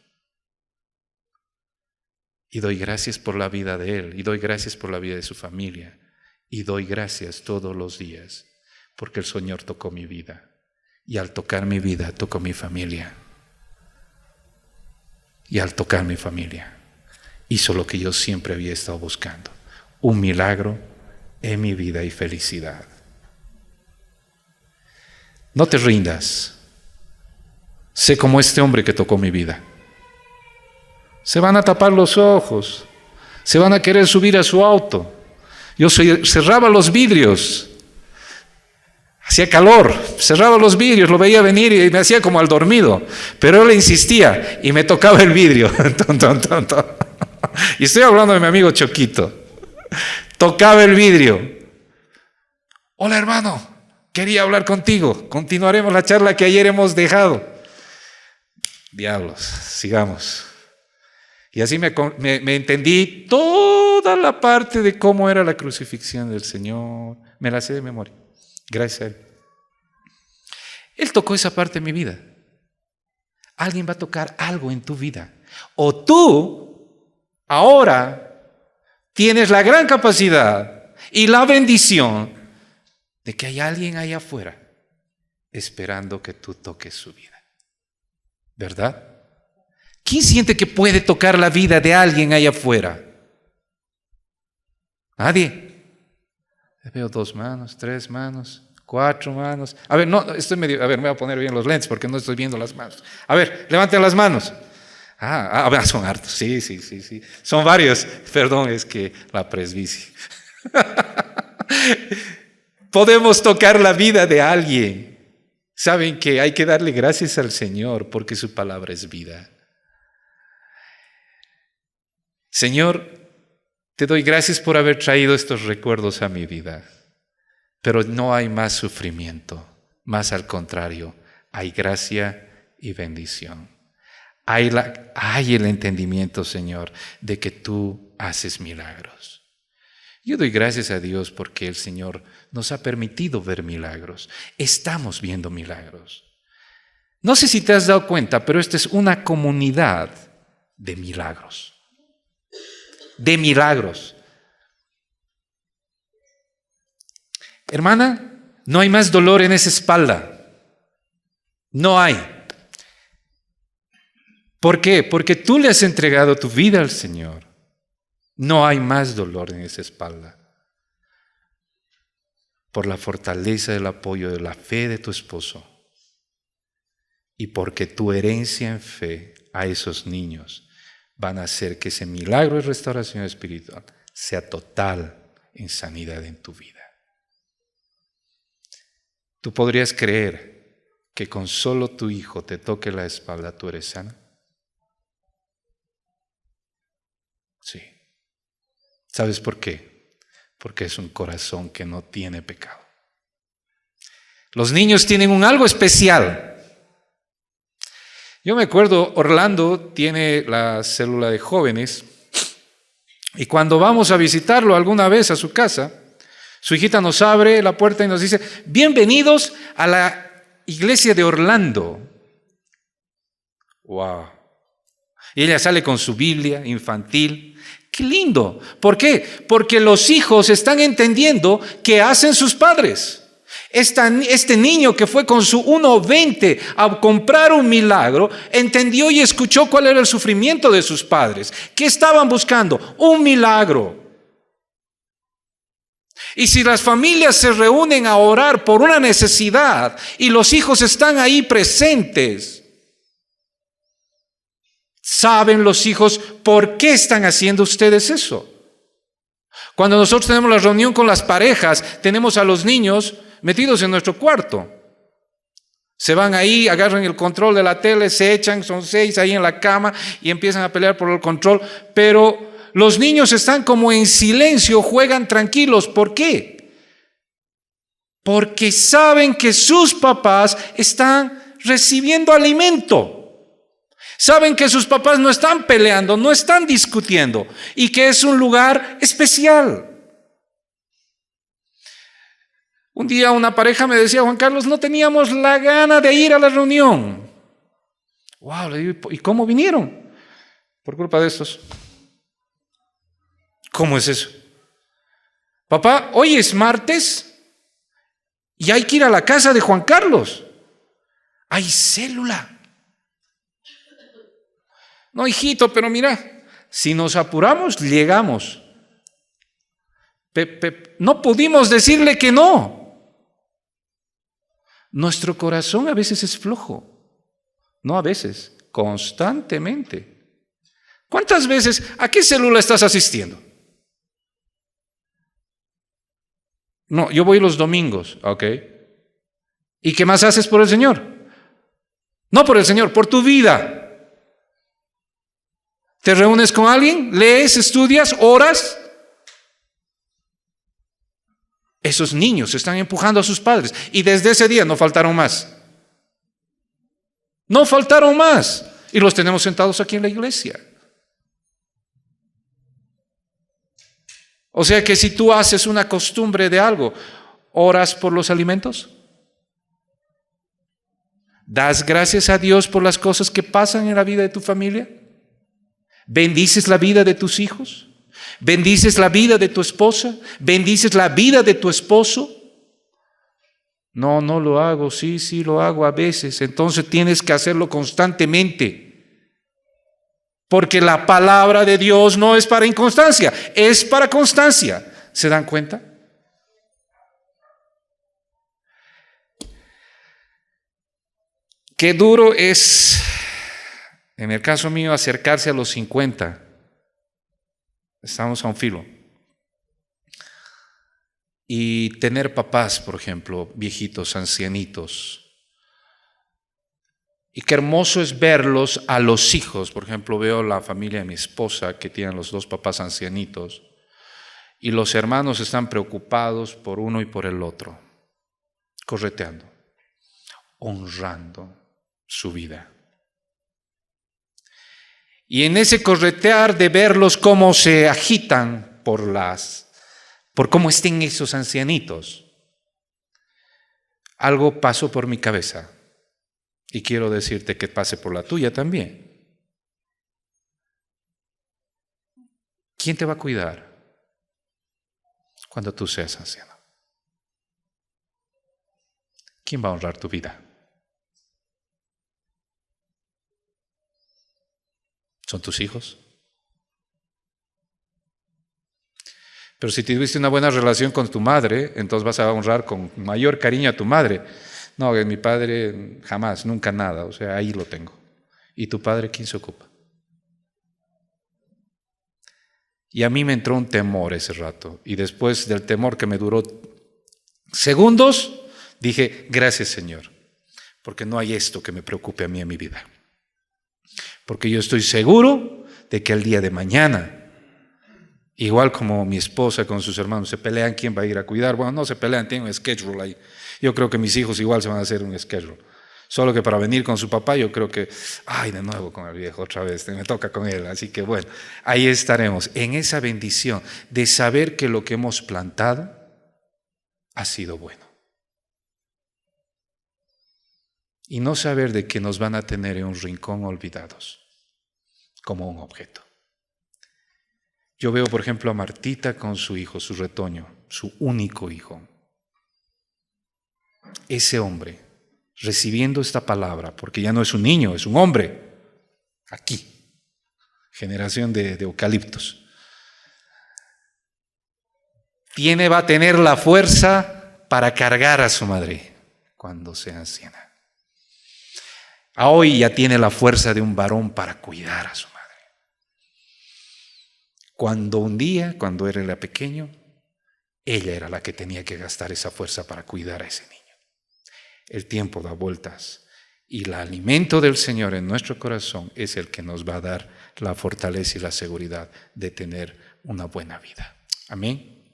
S1: Y doy gracias por la vida de Él, y doy gracias por la vida de su familia, y doy gracias todos los días, porque el Señor tocó mi vida. Y al tocar mi vida, tocó mi familia. Y al tocar mi familia, hizo lo que yo siempre había estado buscando. Un milagro en mi vida y felicidad. No te rindas. Sé como este hombre que tocó mi vida. Se van a tapar los ojos. Se van a querer subir a su auto. Yo cerraba los vidrios. Hacía calor. Cerraba los vidrios. Lo veía venir y me hacía como al dormido. Pero él insistía y me tocaba el vidrio. Y estoy hablando de mi amigo Choquito. Tocaba el vidrio. Hola, hermano. Quería hablar contigo. Continuaremos la charla que ayer hemos dejado. Diablos, sigamos. Y así me entendí toda la parte de cómo era la crucifixión del Señor. Me la sé de memoria. Gracias a Él. Él tocó esa parte de mi vida. Alguien va a tocar algo en tu vida. O tú, ahora, tienes la gran capacidad y la bendición de que hay alguien allá afuera esperando que tú toques su vida. ¿Verdad? ¿Quién siente que puede tocar la vida de alguien allá afuera? Nadie. Veo 2 manos, 3 manos, 4 manos. A ver, no, estoy medio. A ver, me voy a poner bien los lentes porque no estoy viendo las manos. A ver, levanten las manos. Son hartos. Sí. Son varios. Perdón, es que la presbicia. Podemos tocar la vida de alguien. Saben que hay que darle gracias al Señor porque su palabra es vida. Señor, te doy gracias por haber traído estos recuerdos a mi vida. Pero no hay más sufrimiento, más al contrario, hay gracia y bendición. Hay el entendimiento, Señor, de que tú haces milagros. Yo doy gracias a Dios porque el Señor nos ha permitido ver milagros. Estamos viendo milagros. No sé si te has dado cuenta, pero esta es una comunidad de milagros. De milagros. Hermana, no hay más dolor en esa espalda. No hay. ¿Por qué? Porque tú le has entregado tu vida al Señor. No hay más dolor en esa espalda. Por la fortaleza del apoyo de la fe de tu esposo. Y porque tu herencia en fe a esos niños van a hacer que ese milagro de restauración espiritual sea total en sanidad en tu vida. ¿Tú podrías creer que con solo tu hijo te toque la espalda tú eres sana? Sí. ¿Sabes por qué? Porque es un corazón que no tiene pecado. Los niños tienen un algo especial. Yo me acuerdo, Orlando tiene la célula de jóvenes y cuando vamos a visitarlo alguna vez a su casa, su hijita nos abre la puerta y nos dice: bienvenidos a la iglesia de Orlando. ¡Wow! Y ella sale con su Biblia infantil. ¡Qué lindo! ¿Por qué? Porque los hijos están entendiendo qué hacen sus padres. Este niño que fue con su 1.20 a comprar un milagro, entendió y escuchó cuál era el sufrimiento de sus padres. ¿Qué estaban buscando? Un milagro. Y si las familias se reúnen a orar por una necesidad y los hijos están ahí presentes, ¿saben los hijos por qué están haciendo ustedes eso? Cuando nosotros tenemos la reunión con las parejas, tenemos a los niños metidos en nuestro cuarto. Se van ahí, agarran el control de la tele, se echan, son 6 ahí en la cama y empiezan a pelear por el control. Pero los niños están como en silencio, juegan tranquilos. ¿Por qué? Porque saben que sus papás están recibiendo alimento. Saben que sus papás no están peleando, no están discutiendo y que es un lugar especial. Un día una pareja me decía: Juan Carlos, no teníamos la gana de ir a la reunión. Wow, le digo, ¿y cómo vinieron? Por culpa de estos. ¿Cómo es eso? Papá, hoy es martes y hay que ir a la casa de Juan Carlos. Hay célula. No, hijito, pero mira, si nos apuramos, llegamos. No pudimos decirle que no. Nuestro corazón a veces es flojo. No a veces, constantemente. ¿Cuántas veces, a qué célula estás asistiendo? No, yo voy los domingos, ¿ok? ¿Y qué más haces por el Señor? No por el Señor, por tu vida. ¿Te reúnes con alguien? ¿Lees, estudias, oras? Esos niños están empujando a sus padres y desde ese día no faltaron más. No faltaron más. Y los tenemos sentados aquí en la iglesia. O sea que si tú haces una costumbre de algo, ¿oras por los alimentos? ¿Das gracias a Dios por las cosas que pasan en la vida de tu familia? ¿Bendices la vida de tus hijos? ¿Bendices la vida de tu esposa? ¿Bendices la vida de tu esposo? No, no lo hago. Sí, lo hago a veces. Entonces tienes que hacerlo constantemente. Porque la palabra de Dios no es para inconstancia, es para constancia. ¿Se dan cuenta? Qué duro es, en el caso mío, acercarse a los 50. Estamos a un filo. Y tener papás, por ejemplo, viejitos, ancianitos. Y qué hermoso es verlos a los hijos. Por ejemplo, veo la familia de mi esposa que tienen los dos papás ancianitos. Y los hermanos están preocupados por uno y por el otro. Correteando. Honrando su vida. Y en ese corretear de verlos cómo se agitan por cómo estén esos ancianitos, algo pasó por mi cabeza y quiero decirte que pase por la tuya también. ¿Quién te va a cuidar cuando tú seas anciano? ¿Quién va a honrar tu vida? ¿Son tus hijos? Pero si tuviste una buena relación con tu madre, entonces vas a honrar con mayor cariño a tu madre. No, mi padre jamás, nunca nada, o sea, ahí lo tengo. ¿Y tu padre quién se ocupa? Y a mí me entró un temor ese rato, y después del temor que me duró segundos, dije, gracias Señor, porque no hay esto que me preocupe a mí en mi vida. Porque yo estoy seguro de que el día de mañana, igual como mi esposa con sus hermanos se pelean, ¿quién va a ir a cuidar? Bueno, no se pelean, tienen un schedule ahí. Yo creo que mis hijos igual se van a hacer un schedule. Solo que para venir con su papá yo creo que, de nuevo con el viejo otra vez, me toca con él. Así que bueno, ahí estaremos, en esa bendición de saber que lo que hemos plantado ha sido bueno. Y no saber de que nos van a tener en un rincón olvidados, como un objeto. Yo veo, por ejemplo, a Martita con su hijo, su retoño, su único hijo. Ese hombre, recibiendo esta palabra, porque ya no es un niño, es un hombre, aquí, generación de eucaliptos, va a tener la fuerza para cargar a su madre cuando sea anciana. Hoy ya tiene la fuerza de un varón para cuidar a su madre. Cuando él era pequeño, ella era la que tenía que gastar esa fuerza para cuidar a ese niño. El tiempo da vueltas y el alimento del Señor en nuestro corazón es el que nos va a dar la fortaleza y la seguridad de tener una buena vida. Amén.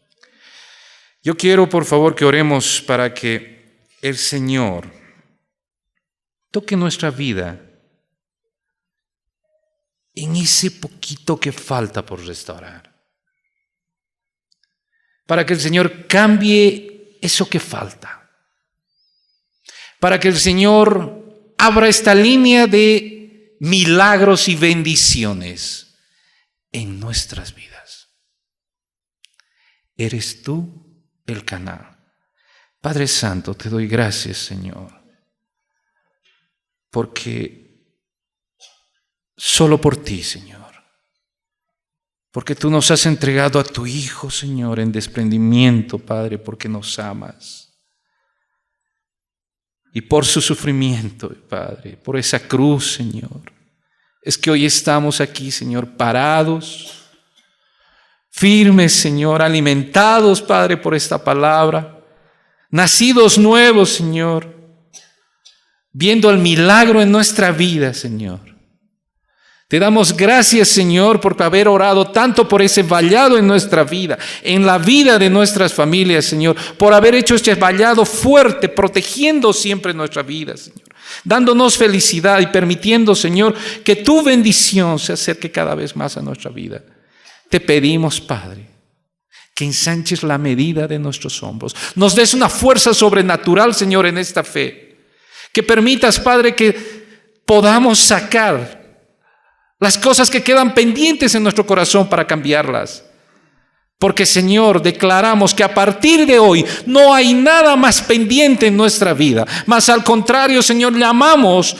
S1: Yo quiero, por favor, que oremos para que el Señor toque nuestra vida en ese poquito que falta por restaurar. Para que el Señor cambie eso que falta. Para que el Señor abra esta línea de milagros y bendiciones en nuestras vidas. Eres tú el canal. Padre Santo, te doy gracias, Señor, porque solo por ti, Señor, porque tú nos has entregado a tu Hijo, Señor, en desprendimiento, Padre, porque nos amas. Y por su sufrimiento, Padre, por esa cruz, Señor, es que hoy estamos aquí, Señor, parados, firmes, Señor, alimentados, Padre, por esta palabra, nacidos nuevos, Señor, viendo el milagro en nuestra vida, Señor. Te damos gracias, Señor, por haber orado tanto por ese vallado en nuestra vida, en la vida de nuestras familias, Señor, por haber hecho este vallado fuerte, protegiendo siempre nuestra vida, Señor, dándonos felicidad y permitiendo, Señor, que tu bendición se acerque cada vez más a nuestra vida. Te pedimos, Padre, que ensanches la medida de nuestros hombros, nos des una fuerza sobrenatural, Señor, en esta fe, que permitas, Padre, que podamos sacar las cosas que quedan pendientes en nuestro corazón para cambiarlas. Porque, Señor, declaramos que a partir de hoy no hay nada más pendiente en nuestra vida. Mas al contrario, Señor, llamamos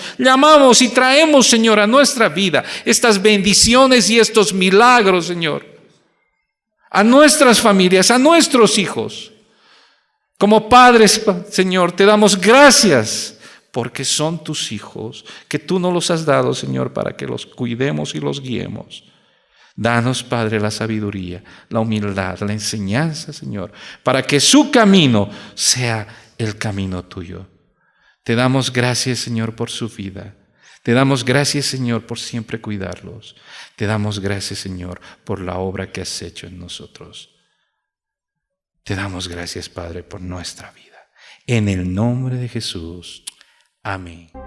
S1: y traemos, Señor, a nuestra vida estas bendiciones y estos milagros, Señor, a nuestras familias, a nuestros hijos. Como padres, Señor, te damos gracias, porque son tus hijos, que tú nos los has dado, Señor, para que los cuidemos y los guiemos. Danos, Padre, la sabiduría, la humildad, la enseñanza, Señor, para que su camino sea el camino tuyo. Te damos gracias, Señor, por su vida. Te damos gracias, Señor, por siempre cuidarlos. Te damos gracias, Señor, por la obra que has hecho en nosotros. Te damos gracias, Padre, por nuestra vida. En el nombre de Jesús. Amén.